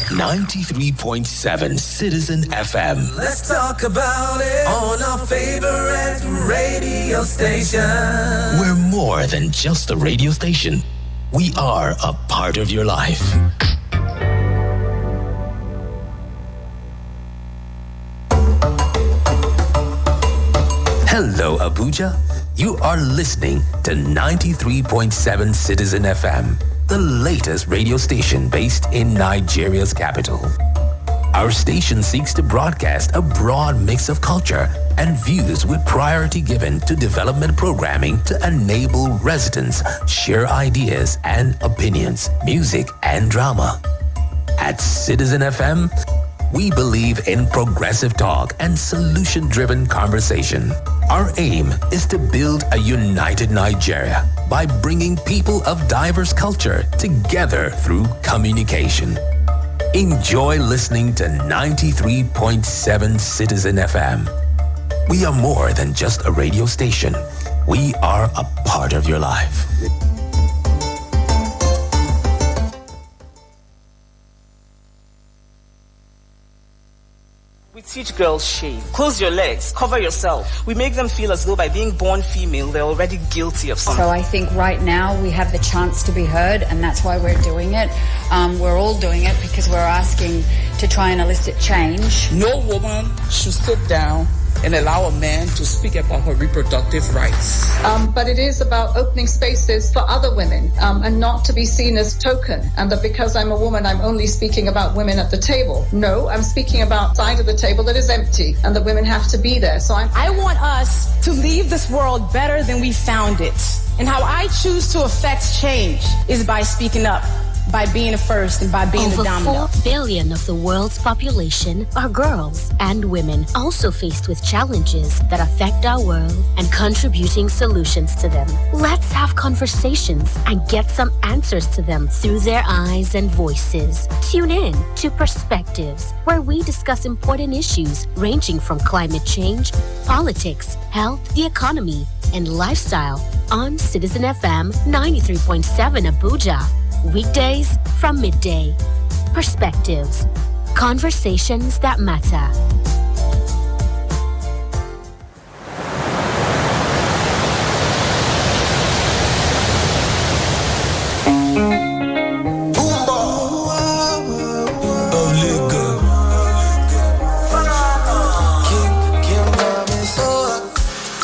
93.7 Citizen FM. Let's talk about it on our favorite radio station. We're more than just a radio station. We are a part of your life. Hello, Abuja. You are listening to 93.7 Citizen FM, the latest radio station based in Nigeria's capital. Our station seeks to broadcast a broad mix of culture and views with priority given to development programming to enable residents share ideas and opinions, music and drama. At Citizen FM, we believe in progressive talk and solution-driven conversation. Our aim is to build a united Nigeria by bringing people of diverse culture together through communication. Enjoy listening to 93.7 Citizen FM. We are more than just a radio station. We are a part of your life. We teach girls shame. Close your legs, cover yourself. We make them feel as though by being born female, they're already guilty of something. So I think right now we have the chance to be heard, and that's why we're doing it. We're all doing it because we're asking to try and elicit change. No woman should sit down and allow a man to speak about her reproductive rights. But it is about opening spaces for other women and not to be seen as token, and that because I'm a woman, I'm only speaking about women at the table. No, I'm speaking about side of the table that is empty and that women have to be there. So I want us to leave this world better than we found it. And how I choose to affect change is by speaking up, by being the first and by being the dominant. Over 4 billion of the world's population are girls and women, also faced with challenges that affect our world and contributing solutions to them. Let's have conversations and get some answers to them through their eyes and voices. Tune in to Perspectives, where we discuss important issues ranging from climate change, politics, health, the economy, and lifestyle on Citizen FM 93.7 Abuja. Weekdays from midday. Perspectives. Conversations that matter.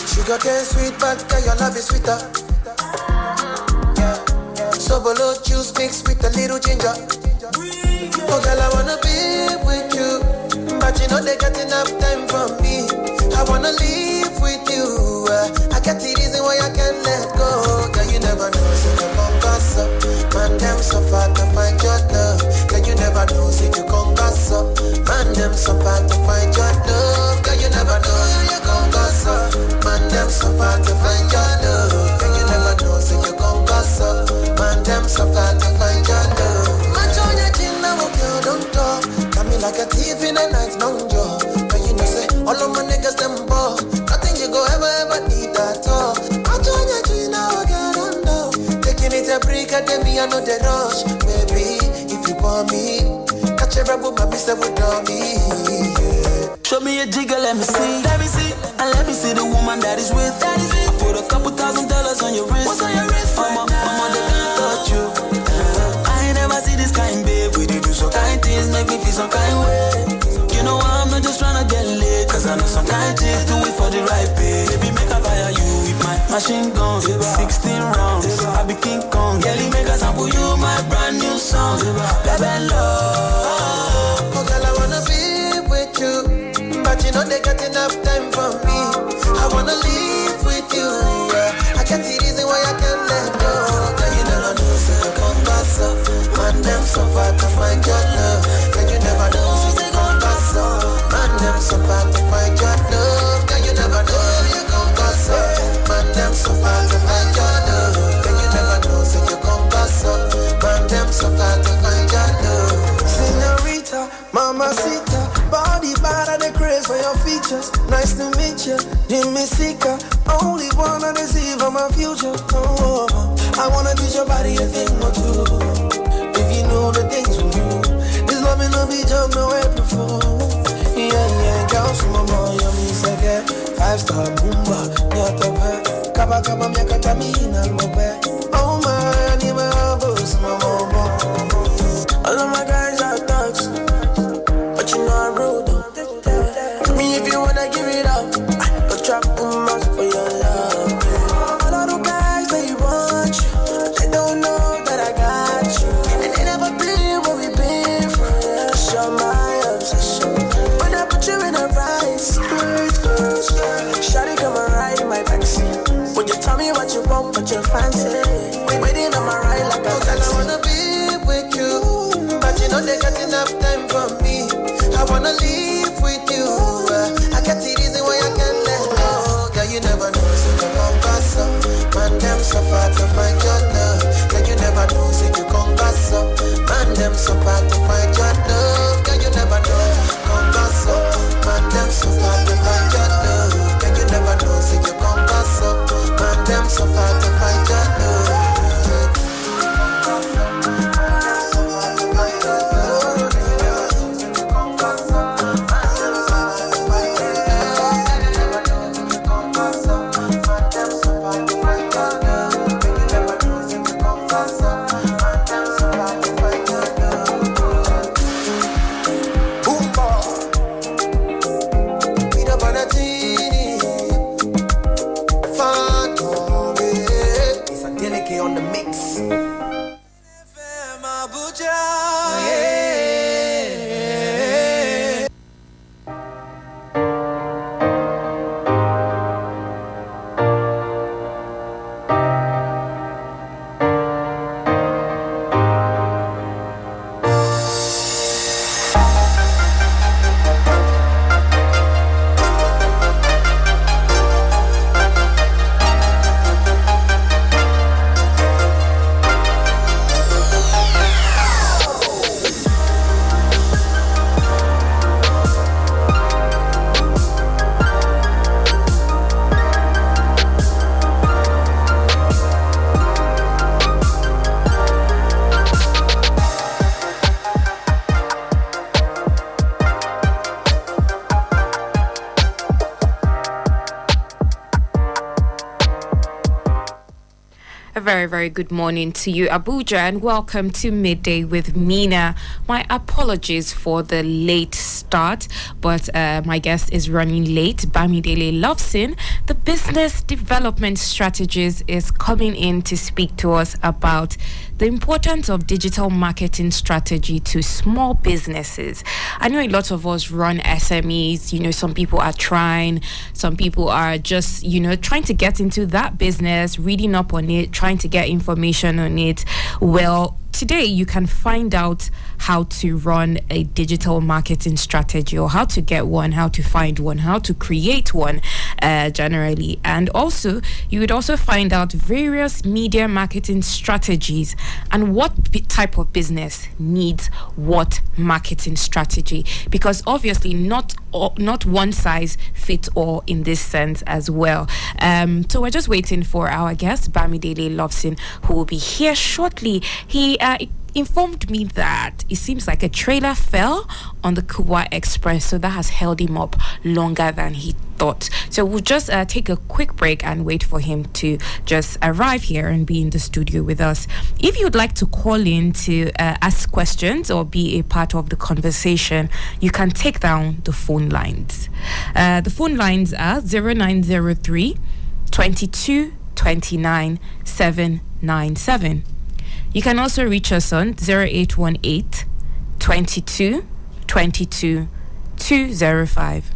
Sugar cane sweet, but your love is sweeter. Sobolo juice mixed with a little ginger. Oh girl, I wanna be with you, but you know they got enough time for me. I wanna live with you. I got the reason why I can't let go. Girl, you never know, so you come pass up. Man, them so far to find your love. Girl, you never know, so you come pass up. Man, them so far to find your love. Girl, you never know, you come pass up. Man, them so far to find your love. Girl, you never know, so you come pass up. Man, them so far to find your love. Match on your chin, now girl, don't talk. Got me like a thief in the night, no jaw. But you know, say, all of my niggas, them ball. Nothing you go ever need at all. Match on your chin, now girl, don't know. Taking it a break, and then me, I know the rush. Maybe, if you want me, catch a rebel, my mister would know me. Yeah. Show me a jigger, let me see. Let me see. And let me see the woman that is with. That is it. I put a couple $1,000 on your wrist. What's on your wrist? Mama, they can't touch you. I ain't never see this kind, babe. We do some kind things, make me feel some kind way. You know I'm not just tryna get laid, cause I know some kind chicks do it for the right pay. Baby, make a fire you with my machine gun. 16 rounds, I be King Kong. Girlie, make a sample you my brand new song. Baby, love. Oh girl, I wanna be with you, but you know they got enough time for me. I wanna live with you, yeah. I can't see reason why I can't let go. Girl, you never know, so you come pass up. Man, them so far to find your love. Girl, you never know, so you come pass up. Man, them so far to find your love. Girl, you never know, you come pass up. Man, them so far to find your love. Girl, you never know, so you come pass up. Man, them so far to find your love. Señorita, mamacita, body bad at the craze for your features. Nice to meet you, Jimmy Sika. Only wanna deceive on my future. Oh, I wanna teach your body a thing or two. If you know the things we do, this love in the fancy. Waiting on my ride like a girl, I wanna be with you, but you know they got enough time for me. I wanna live with you. I got the reason why I can't let go. Girl, you never know, so you come pass up. Man, them so far to find your love. Girl, you never know, so you come pass up. Man, them so far to find your love. Girl, you never know, come pass up. Man, them so far to find your love. Girl, you never know, so you come pass up. Man, them so far to find your love. Very good morning to you, Abuja, and welcome to Midday with Mena. My apologies for the late start, but my guest is running late. Bamidele Loveson, the business development strategist, is coming in to speak to us about the importance of digital marketing strategy to small businesses. I know a lot of us run SMEs. You know, some people are trying, some people are just, trying to get into that business, reading up on it, trying to get information on it. Well, today you can find out how to run a digital marketing strategy, or how to get one, how to find one, how to create one generally. And also, you would also find out various media marketing strategies and what type of business needs what marketing strategy, because obviously not one size fits all in this sense as well. So we're just waiting for our guest, Bamidele Loveson, who will be here shortly. He informed me that it seems like a trailer fell on the Kubwa Express, so that has held him up longer than he thought. So we'll just take a quick break and wait for him to just arrive here and be in the studio with us. If you'd like to call in to ask questions or be a part of the conversation, you can take down the phone lines. The phone lines are 0903 22 29 797. You can also reach us on 0818 22 22 205.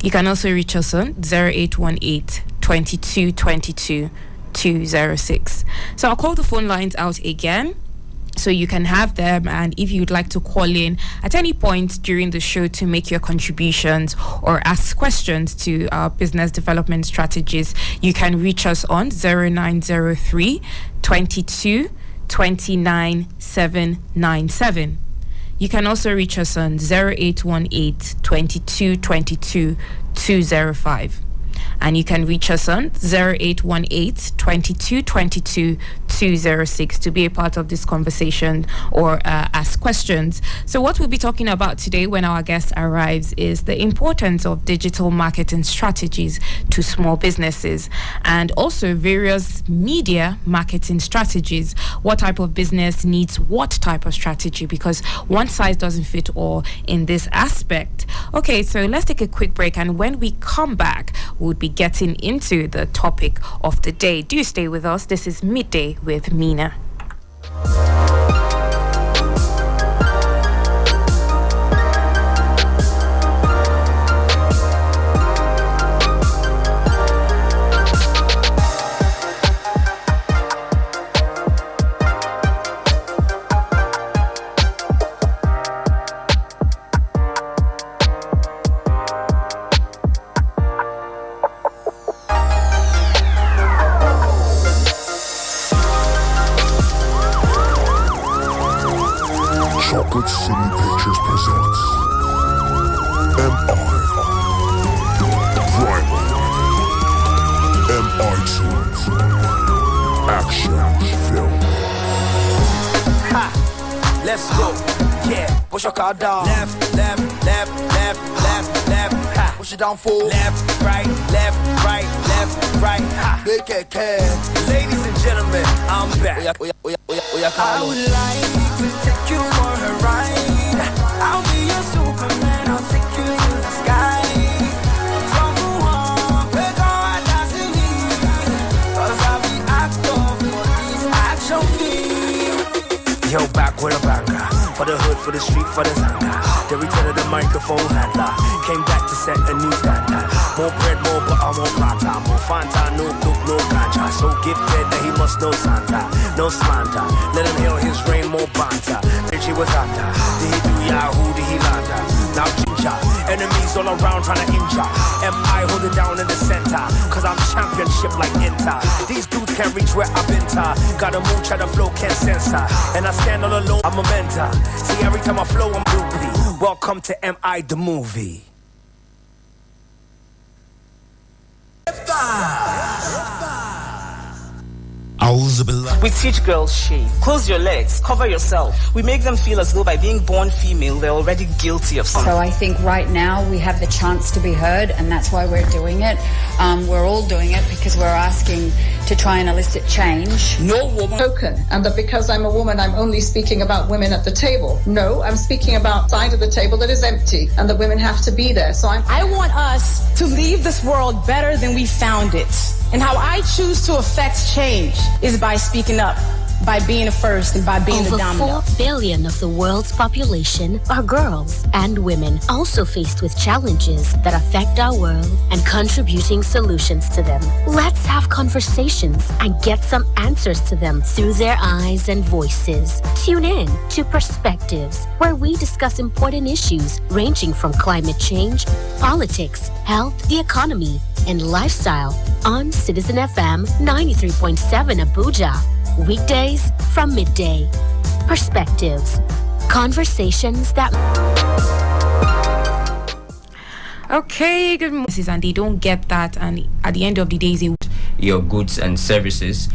You can also reach us on 0818 22 22 206. So I'll call the phone lines out again, so you can have them, and if you'd like to call in at any point during the show to make your contributions or ask questions to our business development strategies, you can reach us on 0903 22 29 797. You can also reach us on 0818 22 22 205. And you can reach us on 0818 22 22 206 to be a part of this conversation or ask questions. So what we'll be talking about today when our guest arrives is the importance of digital marketing strategies to small businesses, and also various media marketing strategies. What type of business needs what type of strategy, because one size doesn't fit all in this aspect. Okay, so let's take a quick break, and when we come back, we'll be getting into the topic of the day. Do stay with us. This is Midday with Mena. presents MI Primal MI2 Action Film. Ha! Let's go. Yeah, push your car down. Left, left, left, left, left, left. Ha! Push it down full. Left, right, left, right, left, right. Ha! Make it care. Ladies and gentlemen, I'm back. I would like to take you for a ride. I'll be your Superman. I'll take you to the sky. Yo, back with a banger. For the hood, for the street, for the zanga. The return of the microphone handler. Came back to set a new standard. More bread, more butter, more plata. More Fanta, no cook, no ganja. So gifted that he must know Santa. No slander. Let him hail his reign, more banter. Then she was under. Did he do Yahoo? Did he lander? Now ginger. Enemies all around trying to injure. M.I. hold it down in the center. Cause I'm championship like Inter. These dudes can't reach where I've been to. Got a moon, try to flow, can't censor. And I stand all alone, I'm a mentor. See, every time I flow, I'm groupie. Welcome to M.I. the movie. We teach girls shame. Close your legs, cover yourself. We make them feel as though by being born female, they're already guilty of something. So I think right now we have the chance to be heard, and that's why we're doing it. We're all doing it because we're asking to try and elicit change. No woman token, and that because I'm a woman, I'm only speaking about women at the table. No, I'm speaking about side of the table that is empty, and that women have to be there. So I want us to leave this world better than we found it. And how I choose to affect change is by speaking up, by being the first, and by being the dominant. Over 4 billion of the world's population are girls and women, also faced with challenges that affect our world and contributing solutions to them. Let's have conversations and get some answers to them through their eyes and voices. Tune in to Perspectives, where we discuss important issues ranging from climate change, politics, health, the economy, and lifestyle on Citizen FM 93.7 Abuja. Weekdays from midday. Perspectives. Conversations that... Okay, good morning. And they don't get that, and at the end of the day, your goods and services.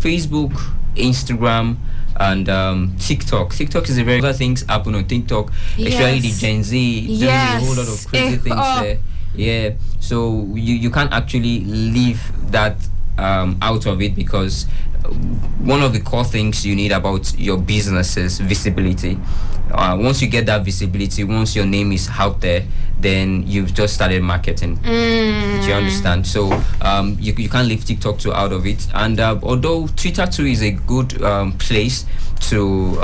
Facebook, Instagram, and TikTok. TikTok is a very other things happen on TikTok, especially the Gen Z. Doing a whole lot of crazy things there. Yeah, so you can't actually leave that out of it, because one of the core things you need about your business is visibility. Once you get that visibility, once your name is out there, then you've just started marketing. Do you understand? So you can't leave TikTok too out of it. And although Twitter too is a good place to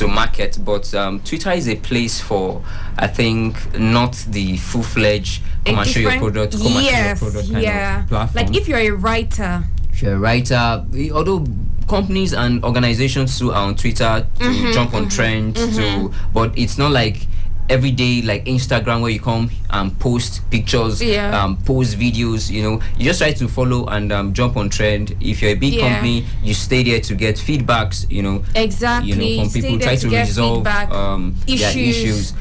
market, but Twitter is a place for, I think, not the full-fledged come and show your product, come and show your product kind of platform. Like if you're a writer. If you're a writer, although companies and organizations too are on Twitter to jump on trends, but it's not like every day like Instagram where you come and post pictures, post videos. You just try to follow and jump on trend. If you're a big company, you stay there to get feedbacks. Exactly. From people, try to resolve their issues.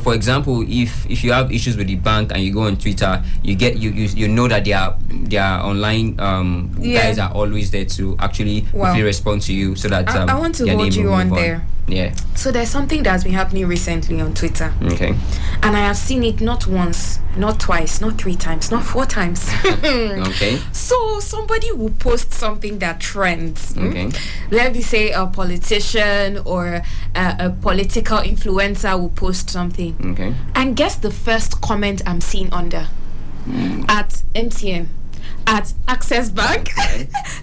For example, if you have issues with the bank and you go on Twitter, you know that their online guys are always there to actually quickly respond to you, so that I want to hold you on there. Yeah. So there's something that's been happening recently on Twitter. Okay. And I have seen it not once, not twice, not 3 times, not 4 times. Okay. So somebody will post something that trends. Okay. Let me say a politician or a political influencer will post something. Okay. And guess the first comment I'm seeing under? At MTN, at Access Bank,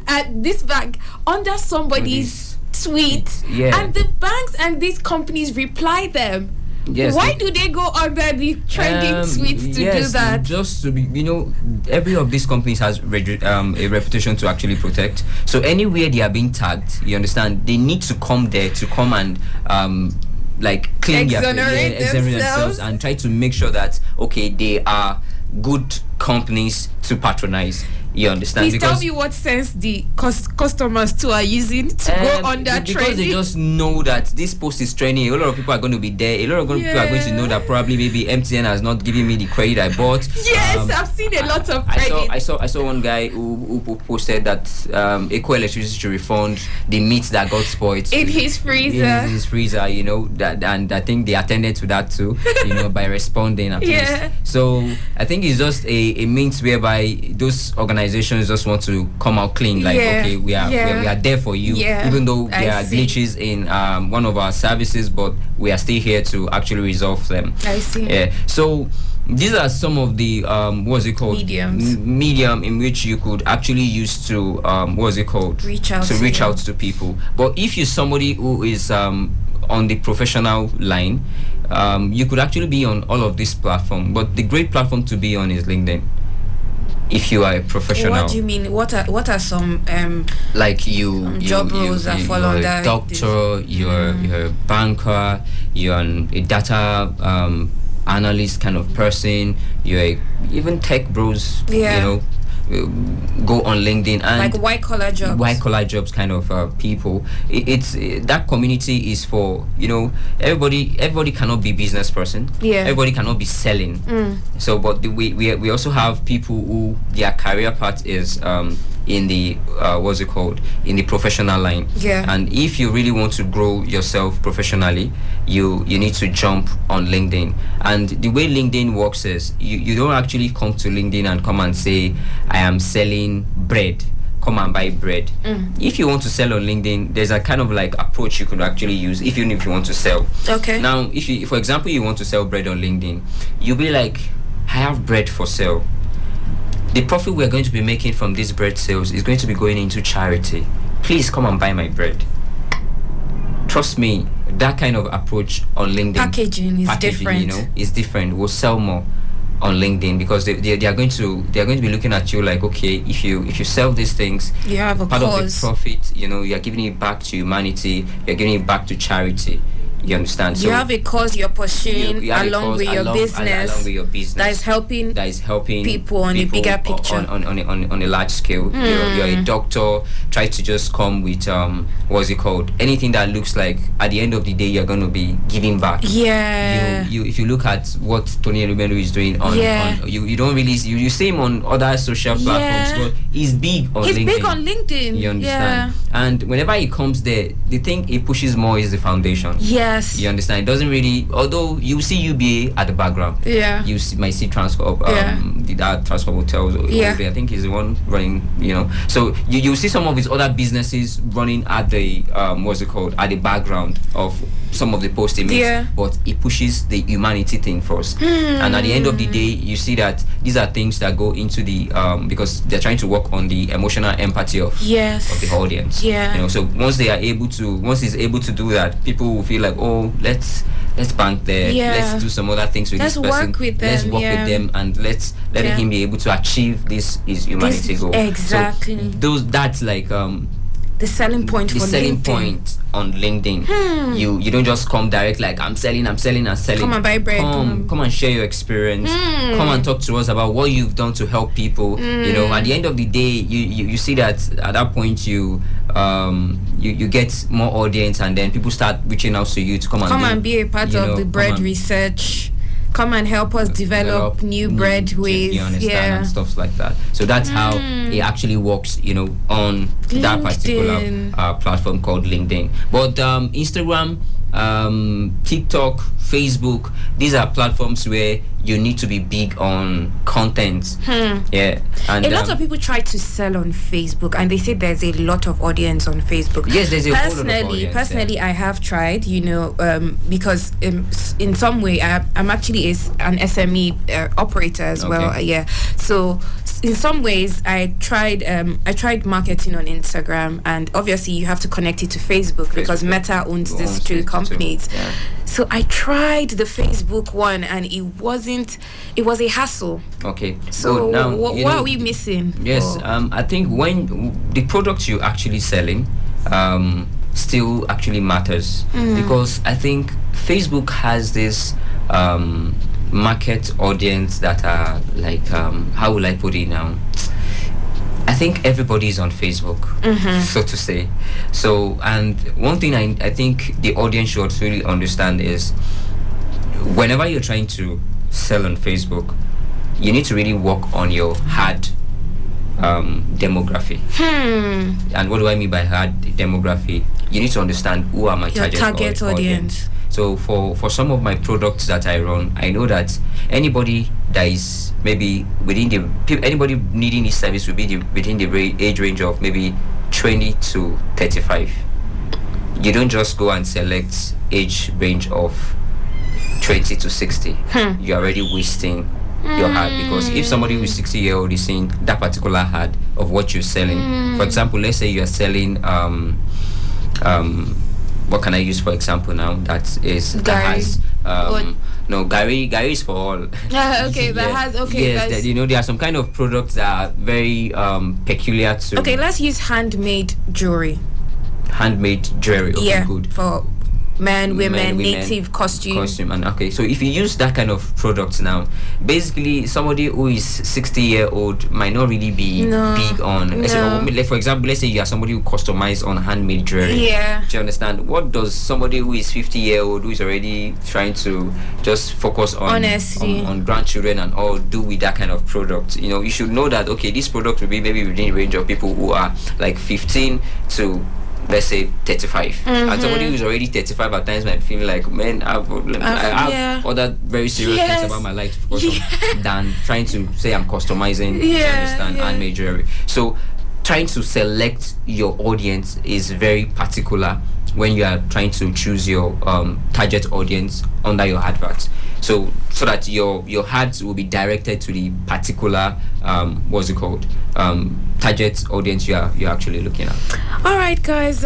at this bank, under somebody's tweet, and the banks and these companies reply them. Yes. Why do they go under the trending tweets to do that? Just to be, every of these companies has a reputation to actually protect. So anywhere they are being tagged, you understand, they need to come there to come and claim exonerate themselves and try to make sure that they are good companies to patronize. You understand? Please tell me what sense the customers too are using to go on that trend. Because they just know that this post is trending. A lot of people are going to be there. A lot of people are going to know that probably maybe MTN has not given me the credit I bought. Yes, I've seen a lot of credit. I saw one guy who posted that Eco Electricity should refund the meat that got spoiled in his freezer. In his freezer, you know, that, and I think they attended to that too, you know, by responding at least. So I think it's just a means whereby those organizations just want to come out clean, like okay, we are there for you, even though there are glitches in one of our services, but we are still here to actually resolve them. I see. So these are some of the what's it called, medium in which you could actually use to reach out to people. But if you're somebody who is on the professional line, you could actually be on all of this platform, but the great platform to be on is LinkedIn. If you are a professional. What do you mean? What are some like job roles that fall under? You're a doctor, you're a banker, you're a data analyst kind of person, even tech bros, you know, go on LinkedIn, and like white collar jobs kind of people. It's that community is for, you know, everybody cannot be business person, everybody cannot be selling, so but we also have people who their career path is in the in the professional line, and if you really want to grow yourself professionally, you need to jump on LinkedIn. And the way LinkedIn works is you don't actually come to LinkedIn and come and say, I am selling bread, come and buy bread. If you want to sell on LinkedIn, there's a kind of like approach you could actually use even if you want to sell. Now if you, for example, you want to sell bread on LinkedIn, you'll be like, I have bread for sale. The profit we're going to be making from these bread sales is going to be going into charity. Please come and buy my bread. Trust me, that kind of approach on LinkedIn, packaging is different. You know, is different. We'll sell more on LinkedIn because they are going to be looking at you like, okay, if you sell these things, you have a part cause. Of the profit, you know, you are giving it back to humanity. You're giving it back to charity. You understand? So you have a cause you're pursuing along with your business that is helping people on a bigger picture, on a large scale. You're a doctor. Try to just come with anything that looks like at the end of the day you're going to be giving back. If you look at what Tony Elumelu is doing on you don't really you see him on other social platforms, but he's big on LinkedIn. You understand? And whenever he comes there, the thing he pushes more is the foundation. You understand? It doesn't really, although you see UBA at the background. You might see Transcorp, that Transcorp Hotels. I think he's the one running, you know. So you see some of his other businesses running at the at the background of some of the posts he makes, but he pushes the humanity thing first. And at the end of the day, you see that these are things that go into the because they're trying to work on the emotional empathy of the audience. You know, so once he's able to do that, people will feel like, oh, let's bank there, let's do some other things with this person, let's work with them, and let him be able to achieve his humanity goal. Exactly. So that's like the selling point for LinkedIn. On LinkedIn. You don't just come direct like I'm selling. Come and buy bread. Come and share your experience. Come and talk to us about what you've done to help people. You know, at the end of the day, you see that at that point you get more audience, and then people start reaching out to you to come and be a part of the bread research. Come and help us develop new bread ways, and stuff like that. So that's how it actually works, you know, on LinkedIn. That particular platform called LinkedIn. But Instagram, TikTok, Facebook, these are platforms where you need to be big on content. And a lot of people try to sell on Facebook, and they say there's a lot of audience on Facebook. Yes, there's a whole lot of audience. Personally, I have tried, you know, because in some way I'm actually an SME operator as well. So in some ways I tried marketing on Instagram, and obviously you have to connect it to Facebook because Meta owns these two companies. So I tried the Facebook one, and it was a hassle. So now what are we missing? I think when the product you're actually selling still actually matters, because I think Facebook has this market audience that are like how will I put it now? I think everybody is on Facebook, so to say. So, and one thing I think the audience should really understand is whenever you're trying to sell on Facebook, you need to really work on your hard demography. And what do I mean by hard demography? You need to understand who are my target audience. So for some of my products that I run, I know that anybody that is maybe anybody needing this service will be within the age range of maybe 20 to 35. You don't just go and select age range of 20 to 60. You're already wasting your ad, because if somebody who's 60-year-old is seeing that particular ad of what you're selling, for example, let's say you're selling what can I use for example now that has no, Gary is for all. Okay, that has yes, that, there are some kind of products that are very peculiar to. Okay, let's use handmade jewelry. Handmade jewelry, okay, good. For men, women, native costume. And okay, so if you use that kind of product now, basically somebody who is 60-year-old might not really be big on. For example, let's say you are somebody who customize on handmade jewelry. Yeah. Do you understand? What does somebody who is 50-year-old who is already trying to just focus on grandchildren and all do with that kind of product? You should know that this product will be maybe within the range of people who are like 15 to, let's say, 35. And somebody who's already 35 at times might feel like, man, I have other very serious things about my life to focus on than trying to say I'm customizing, handmade jewelry. So trying to select your audience is very particular when you are trying to choose your target audience under your adverts. So that your ads will be directed to the particular target audience you're actually looking at. All right, guys,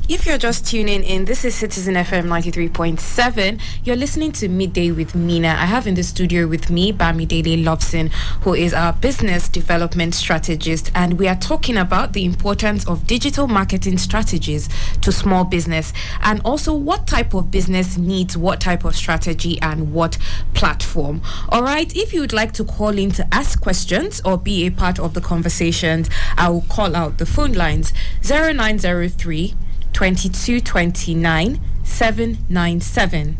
if you're just tuning in, this is Citizen FM 93.7. You're listening to Midday with Mena. I have in the studio with me Bamidele Lobson, who is our business development strategist, and we are talking about the importance of digital marketing strategies to small business, and also what type of business needs what type of strategy and what platform. All right, if you would like to call in to ask questions or be a part of the conversations, I will call out the phone lines 0903 2229 797,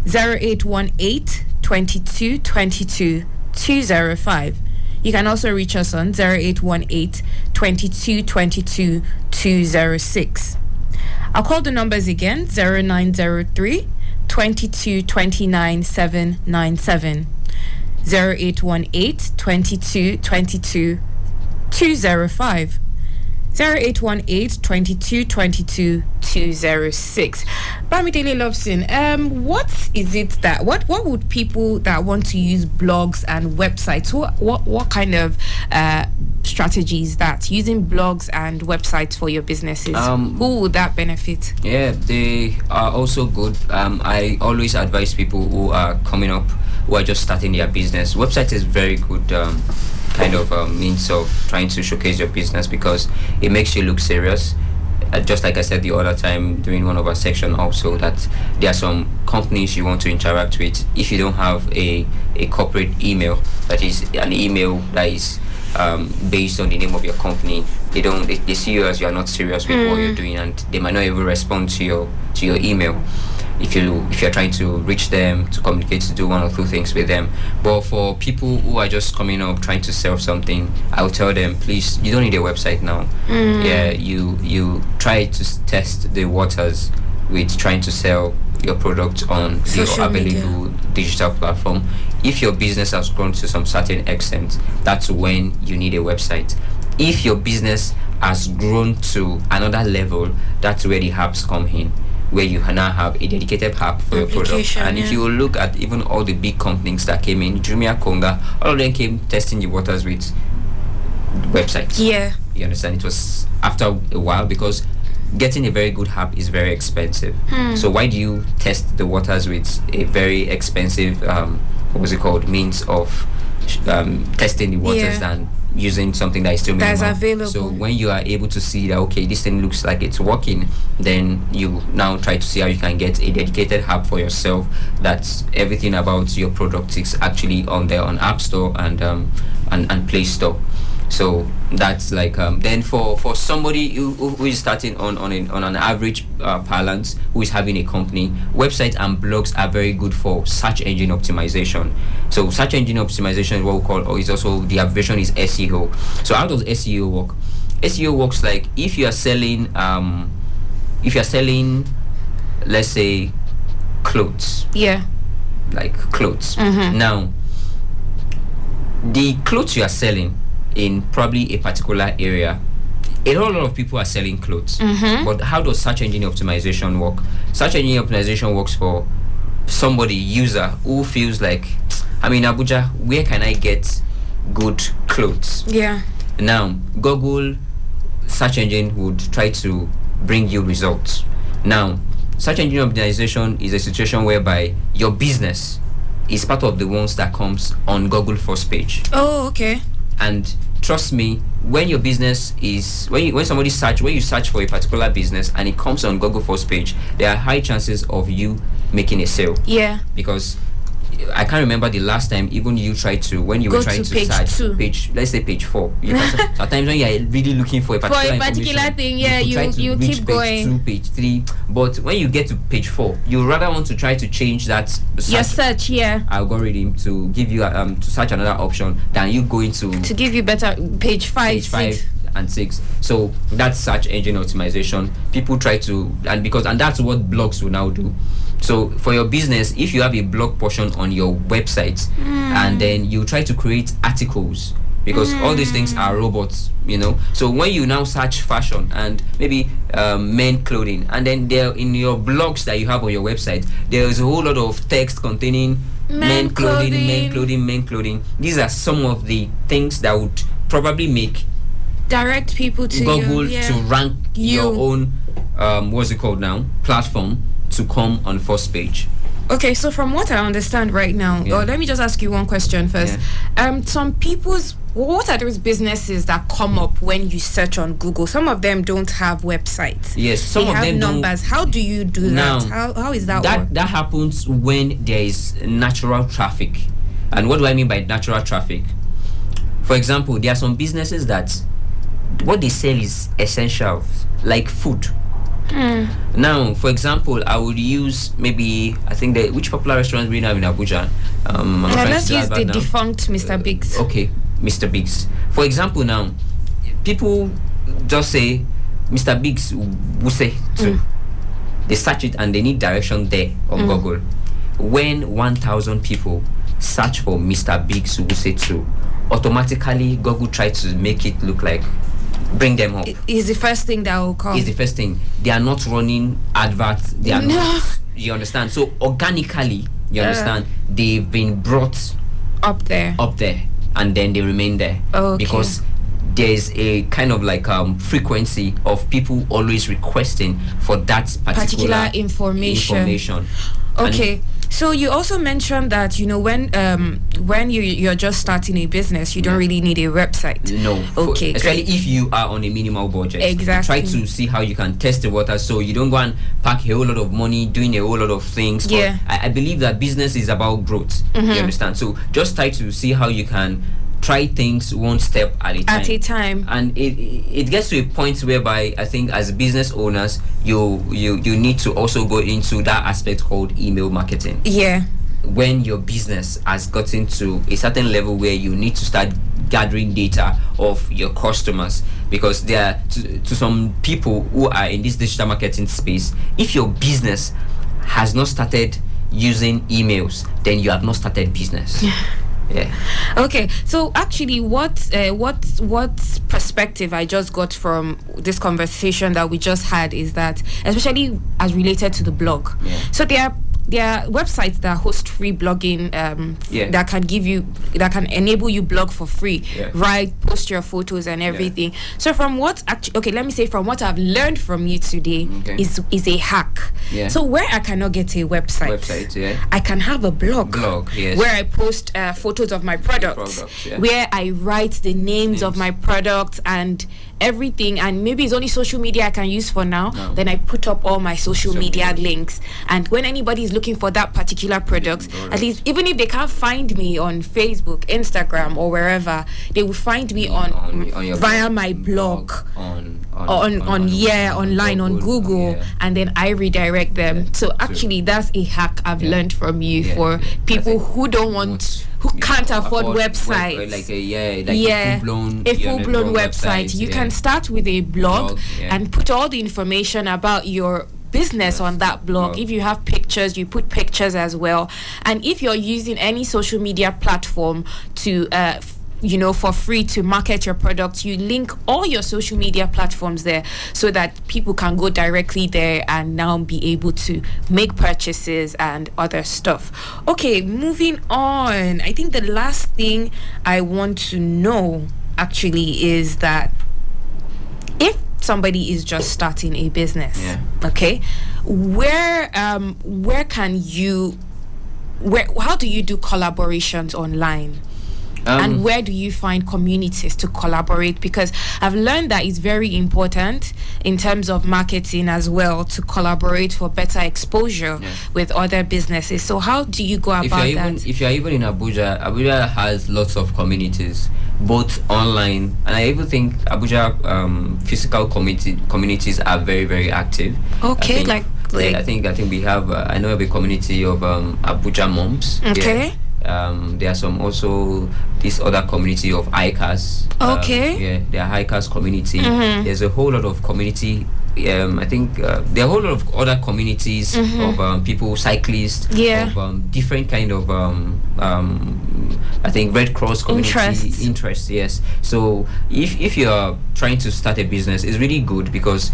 0818 2222 205. You can also reach us on 0818 2222 206. I'll call the numbers again: 0903 2229 797, 0818 2222 205, 0818 2222 206. Bamidele Lobson, what is it that what would people that want to use blogs and websites, what kind of strategies that using blogs and websites for your businesses, who would that benefit? Yeah, they are also good. I always advise people who are coming up, who are just starting their business. Website is very good kind of means of trying to showcase your business, because it makes you look serious. Just like I said the other time during one of our section also, that there are some companies you want to interact with. If you don't have a corporate email, that is an email that is based on the name of your company, they see you as you are not serious with what you're doing, and they might not even respond to your email if you're trying to reach them, to communicate, to do one or two things with them. But for people who are just coming up trying to sell something, I'll tell them, please, you don't need a website now. Yeah, you try to test the waters with trying to sell your product on the available digital platform. If your business has grown to some certain extent, that's when you need a website. If your business has grown to another level, that's where the apps come in, where you now have a dedicated app for your product. And if you look at even all the big companies that came in, Jumia, Konga, all of them came testing the waters with websites. Yeah. You understand? It was after a while, because getting a very good app is very expensive. So why do you test the waters with a very expensive means of testing the waters than using something that is still minimal? That's available. So when you are able to see that, okay, this thing looks like it's working, then you now try to see how you can get a dedicated app for yourself, that's everything about your product is actually on there on App Store and Play Store. So that's like then for somebody who is starting on an average parlance, who is having a company, websites and blogs are very good for search engine optimization. So search engine optimization is what we call, or is also the abbreviation is SEO. So how does SEO work? SEO works like if you are selling let's say clothes. Yeah. Like clothes. Mm-hmm. Now the clothes you are selling in probably a particular area, a whole lot of people are selling clothes. Mm-hmm. But how does search engine optimization work? Search engine optimization works for somebody, user, who feels like, I'm in Abuja, where can I get good clothes? Yeah. Now, Google search engine would try to bring you results. Now, search engine optimization is a situation whereby your business is part of the ones that comes on Google first page. Oh, okay. And trust me, when your business is when you search for a particular business and it comes on Google first page, there are high chances of you making a sale. Yeah. Because I can't remember the last time even you tried to, when you were trying to search page, let's say page 4. Sometimes when you're really looking for a particular thing, yeah, you keep going. Page 2, page 3. But when you get to page 4, you rather want to try to change that search algorithm to give you to search another option than you going to give you better page 5, 6 and 6. So that's search engine optimization. People try to, and that's what blogs will now do. So for your business, if you have a blog portion on your website and then you try to create articles, because all these things are robots, so when you now search fashion and maybe men clothing, and then there in your blogs that you have on your website, there is a whole lot of text containing men clothing. These are some of the things that would probably make direct people to Google to rank your own platform to come on first page. Okay, so from what I understand right now, let me just ask you one question first. What are those businesses that come up when you search on Google? Some of them don't have websites. Yes, some of them have numbers. How do you do that? How is that work? That happens when there is natural traffic. And what do I mean by natural traffic? For example, there are some businesses that what they sell is essentials, like food. Now, for example, I would use maybe which popular restaurant we have in Abuja? Let's use the defunct Mr. Biggs. Okay, Mr. Biggs. For example, now people just say Mr. Biggs Wuse too. They search it and they need direction there on Google. When 1,000 people search for Mr. Biggs Wuse too, automatically Google tries to make it look like bring them up. Is the first thing that will come. Is the first thing. They are not running adverts. They are not. You understand? So organically, you understand, they've been brought up there, and then they remain there. Okay. Because there's a kind of like frequency of people always requesting for that particular information. Okay. So you also mentioned that when you're just starting a business, you don't really need a website. No. Okay. Especially if you are on a minimal budget. Exactly. Try to see how you can test the water, so you don't go and pack a whole lot of money doing a whole lot of things. Yeah. I believe that business is about growth. You understand? So just try to see how you can try things one step at a time. And it gets to a point whereby I think as business owners, you need to also go into that aspect called email marketing. Yeah. When your business has gotten to a certain level where you need to start gathering data of your customers, because there are to some people who are in this digital marketing space, if your business has not started using emails, then you have not started business. Yeah. Okay. So actually, what perspective I just got from this conversation that we just had is that, especially as related to the blog. Yeah. So there are websites that host free blogging that can enable you blog for free, write, post your photos and everything. So from what I've learned from you today is a hack. Yeah. So where I cannot get a website, I can have a blog yes, where I post photos of my products, where I write the names of my products and everything, and maybe it's only social media I can use for now, then I put up all my social media links. And when anybody is looking for that particular product, at least even if they can't find me on Facebook, Instagram, or wherever, they will find me on via my blog online on Google, and then I redirect them. So actually, that's a hack I've learned from you for people who don't want, who can't afford websites. A full-blown website. You can start with a blog and put all the information about your business on that blog. If you have pictures, you put pictures as well. And if you're using any social media platform to for free to market your products, you link all your social media platforms there so that people can go directly there and now be able to make purchases and other stuff. Okay, moving on. I think the last thing I want to know actually is that if somebody is just starting a business, okay, how do you do collaborations online? And where do you find communities to collaborate? Because I've learned that it's very important in terms of marketing as well to collaborate for better exposure with other businesses. So how do you go about that? If you're even in Abuja, Abuja has lots of communities, both online, and I even think Abuja physical communities are very, very active. Okay, I think we have I know of a community of Abuja moms. Okay. There are some also this other community of hikers. There are hikers community. There's a whole lot of community. I think there are a whole lot of other communities of people, cyclists, of different kind of I think Red Cross community interest. Yes. So if you're trying to start a business, it's really good because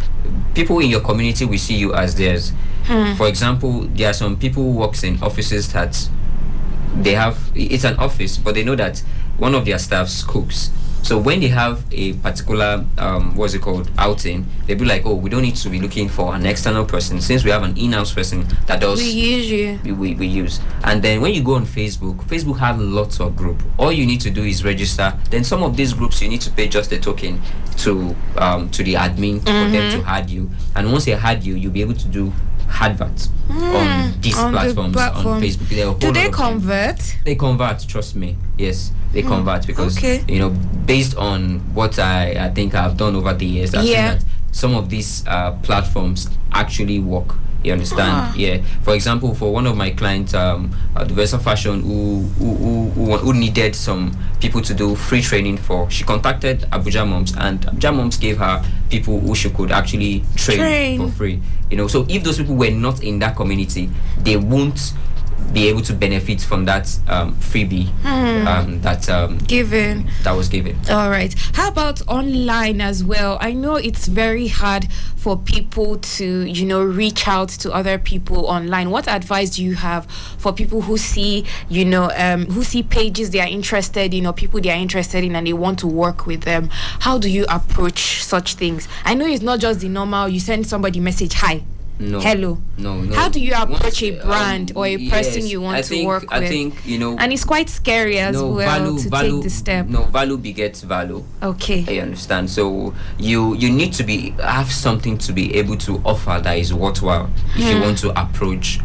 people in your community will see you as theirs. For example, there are some people who works in offices that it's an office, but they know that one of their staffs cooks. So when they have a particular outing, they'll be like, oh, we don't need to be looking for an external person since we have an in-house person that does. We use. And then when you go on Facebook have lots of group. All you need to do is register. Then some of these groups you need to pay just a token to the admin for them to add you. And once they add you, you'll be able to do adverts on these platforms on Facebook. Do they convert? They convert, trust me. Yes, they convert because based on what I think I've done over the years, I've seen that some of these platforms actually work. You understand? For example, for one of my clients, Diversa Fashion, who needed some people to do free training for, she contacted Abuja Moms, and Abuja Moms gave her people who she could actually train for free. So if those people were not in that community, they won't be able to benefit from that freebie that was given. All right. How about online as well? I know it's very hard for people to reach out to other people online. What advice do you have for people who see who see pages they are interested in or people they are interested in and they want to work with them? How do you approach such things? I know it's not just the normal you send somebody a message, hi, hello. No. How do you approach a brand or a person you want to work with? I think, and it's quite scary as well to take the step. No, value begets value. Okay. I understand. So you need to have something to be able to offer that is worthwhile if you want to approach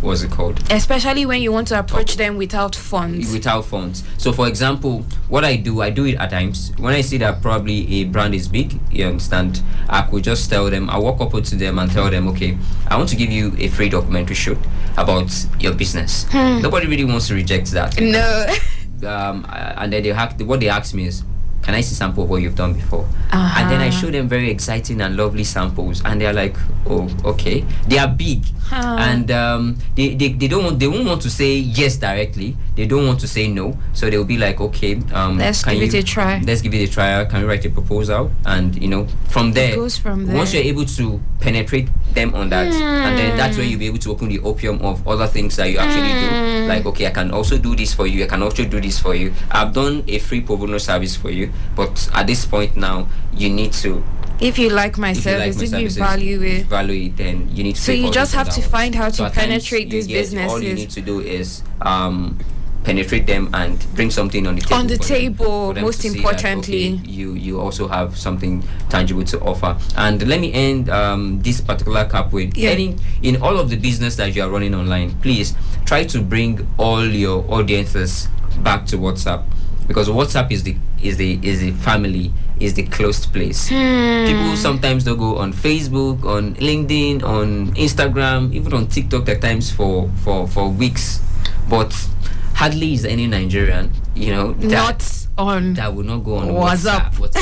what's it called? Especially when you want to approach them without funds. So for example, what I do it at times. When I see that probably a brand is big, you understand, I could just tell them, I walk up to them and tell them, okay, I want to give you a free documentary shoot about your business. Nobody really wants to reject that. No. And then what they ask me is, can I see sample of what you've done before? And then I show them very exciting and lovely samples, and they're like, oh, okay. They are big, and they won't want to say yes directly. They don't want to say no, so they'll be like, okay, let's give it a try. Can we write a proposal? And from there, it goes from there. Once you're able to penetrate them on that, and then that's where you'll be able to open the opium of other things that you actually do. Like, okay, I can also do this for you. I can also do this for you. I've done a free pro bono service for you, but at this point now, you need to. If you like my service, if you value it, then you need to. So you just have to find how to penetrate these businesses. All you need to do is penetrate them and bring something on the table. On the table, most importantly. That, okay, you also have something tangible to offer. And let me end this particular cap with in all of the business that you are running online, please try to bring all your audiences back to WhatsApp, because WhatsApp is the family, is the closed place. People sometimes don't go on Facebook, on LinkedIn, on Instagram, even on TikTok at times for weeks, but hardly is any Nigerian, that would not go on WhatsApp.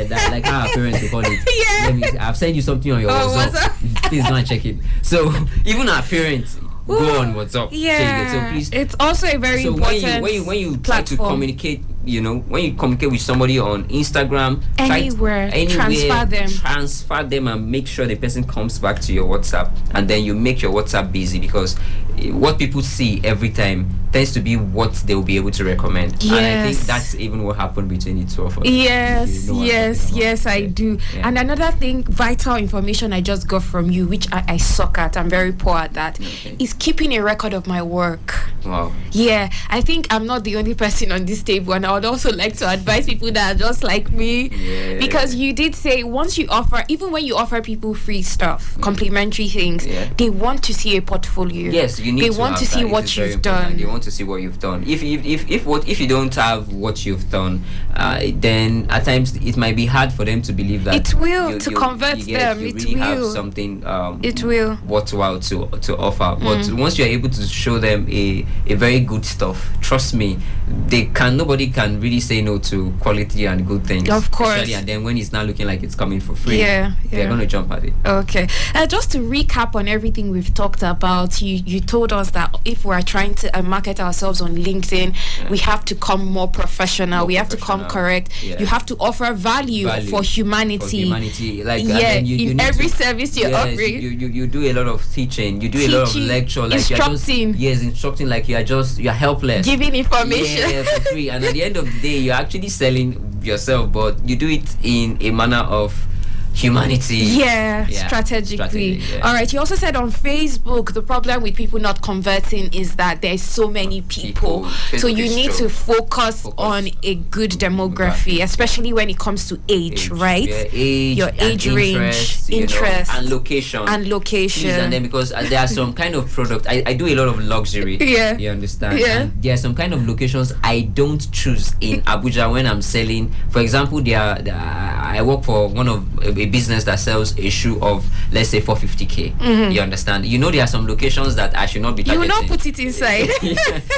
That, like how our parents will call it. I've sent you something on your WhatsApp. Please go and check it. So even our parents go on WhatsApp. So please, it's also a very important when you try to communicate, when you communicate with somebody on Instagram, anywhere, transfer them and make sure the person comes back to your WhatsApp, and then you make your WhatsApp busy, because what people see every time tends to be what they will be able to recommend. And I think that's even what happened between the two of us. Yes, I do. And another thing, vital information I just got from you, which I suck at, I'm very poor at that, is keeping a record of my work. Wow. Yeah, I think I'm not the only person on this table, and I would also like to advise people that are just like me, because you did say when you offer people free stuff, complimentary things, they want to see a portfolio. Yes, you need they want to see what you've done. They want to see what you've done. If you don't have what you've done, then at times it might be hard for them to believe that it will convert them. You really have something it will worthwhile to offer. But once you're able to show them a very good stuff, trust me, nobody can really say no to quality and good things. Of course. Especially, and then when it's not looking like it's coming for free, they're going to jump at it. Okay. Just to recap on everything we've talked about, you told us that if we're trying to market ourselves on LinkedIn, we have to come more professional. We have to come correct. You have to offer value for humanity. Like in every service you're offering. You do a lot of teaching. You do a lot of lecture. Like instructing. Instructing like you're helpless. Giving information. For free. And at the end of the day, you're actually selling yourself, but you do it in a manner of humanity. Strategically. All right, you also said on Facebook the problem with people not converting is that there's so many people. So you need to focus on a good demography, especially when it comes to age, right? Your age range, interest, and location. Please, and then because there are some kind of product, I do a lot of luxury. You understand? And there are some kind of locations I don't choose in Abuja when I'm selling. For example, I work for one of a business that sells a shoe of, let's say, 450k. You understand? There are some locations that I should not be targeting. You will not put it inside.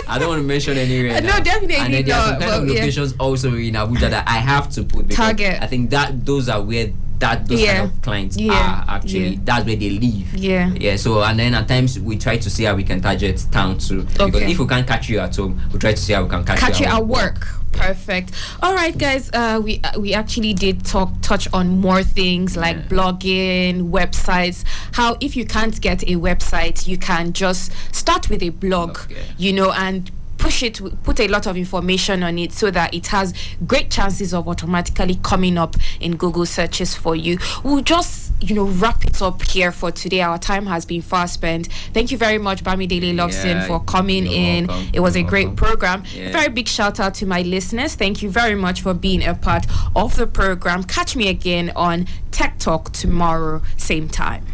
I don't want to mention anywhere. No, definitely and then there are some kind of locations also in Abuja that I have to put, because target. I think that those are where those kind of clients are actually that's where they live. So and then at times we try to see how we can target town too, because if we can't catch you at home, we try to see how we can catch you at work. Perfect. All right, guys. We actually did touch on more things like blogging, websites. How if you can't get a website, you can just start with a blog, and put a lot of information on it so that it has great chances of automatically coming up in Google searches for you. We'll just wrap it up here for today. Our time has been fast spent. Thank you very much, Bamidele Loveson, for coming in. Welcome. It was a great program. A very big shout out to my listeners. Thank you very much for being a part of the program. Catch me again on Tech Talk tomorrow, same time.